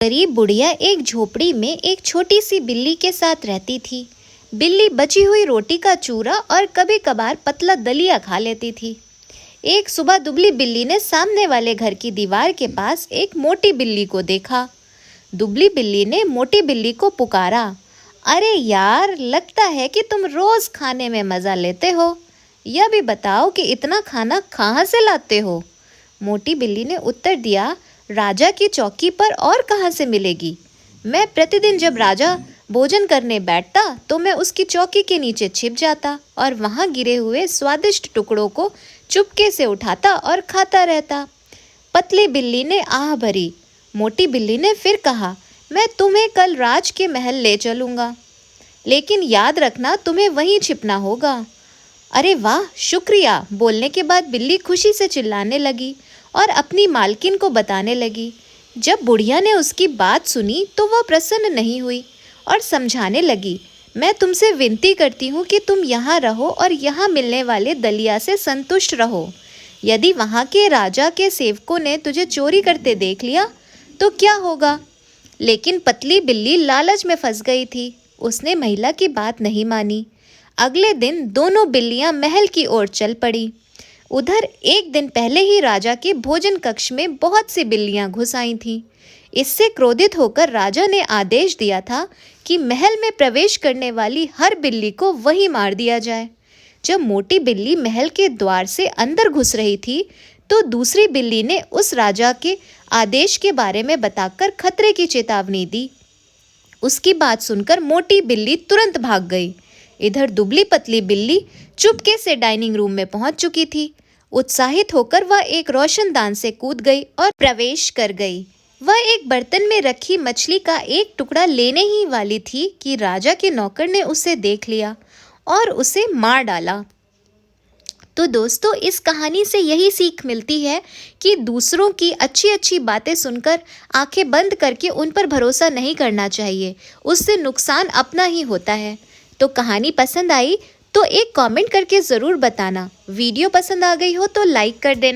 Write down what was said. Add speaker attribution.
Speaker 1: गरीब बुढ़िया एक झोपड़ी में एक छोटी सी बिल्ली के साथ रहती थी। बिल्ली बची हुई रोटी का चूरा और कभी कभार पतला दलिया खा लेती थी। एक सुबह दुबली बिल्ली ने सामने वाले घर की दीवार के पास एक मोटी बिल्ली को देखा। दुबली बिल्ली ने मोटी बिल्ली को पुकारा, अरे यार, लगता है कि तुम रोज खाने में मजा लेते हो। यह भी बताओ कि इतना खाना कहाँ से लाते हो? मोटी बिल्ली ने उत्तर दिया, राजा की चौकी पर और कहाँ से मिलेगी। मैं प्रतिदिन जब राजा भोजन करने बैठता तो मैं उसकी चौकी के नीचे छिप जाता और वहाँ गिरे हुए स्वादिष्ट टुकड़ों को चुपके से उठाता और खाता रहता। पतली बिल्ली ने आह भरी। मोटी बिल्ली ने फिर कहा, मैं तुम्हें कल राज के महल ले चलूँगा, लेकिन याद रखना तुम्हें वहीं छिपना होगा। अरे वाह, शुक्रिया। बोलने के बाद बिल्ली खुशी से चिल्लाने लगी और अपनी मालकिन को बताने लगी। जब बुढ़िया ने उसकी बात सुनी तो वह प्रसन्न नहीं हुई और समझाने लगी, मैं तुमसे विनती करती हूँ कि तुम यहाँ रहो और यहाँ मिलने वाले दलिया से संतुष्ट रहो। यदि वहाँ के राजा के सेवकों ने तुझे चोरी करते देख लिया तो क्या होगा? लेकिन पतली बिल्ली लालच में फंस गई थी। उसने महिला की बात नहीं मानी। अगले दिन दोनों बिल्लियां महल की ओर चल पड़ी। उधर एक दिन पहले ही राजा के भोजन कक्ष में बहुत सी बिल्लियां घुस आई थीं। इससे क्रोधित होकर राजा ने आदेश दिया था कि महल में प्रवेश करने वाली हर बिल्ली को वहीं मार दिया जाए। जब मोटी बिल्ली महल के द्वार से अंदर घुस रही थी तो दूसरी बिल्ली ने उस राजा के आदेश के बारे में बताकर खतरे की चेतावनी दी। उसकी बात सुनकर मोटी बिल्ली तुरंत भाग गई। इधर दुबली पतली बिल्ली चुपके से डाइनिंग रूम में पहुंच चुकी थी। उत्साहित होकर वह एक रोशनदान से कूद गई और प्रवेश कर गई। वह एक बर्तन में रखी मछली का एक टुकड़ा लेने ही वाली थी कि राजा के नौकर ने उसे देख लिया और उसे मार डाला। तो दोस्तों, इस कहानी से यही सीख मिलती है कि दूसरों की अच्छी अच्छी बातें सुनकर आंखें बंद करके उन पर भरोसा नहीं करना चाहिए। उससे नुकसान अपना ही होता है। तो कहानी पसंद आई तो एक कमेंट करके ज़रूर बताना। वीडियो पसंद आ गई हो तो लाइक कर देना।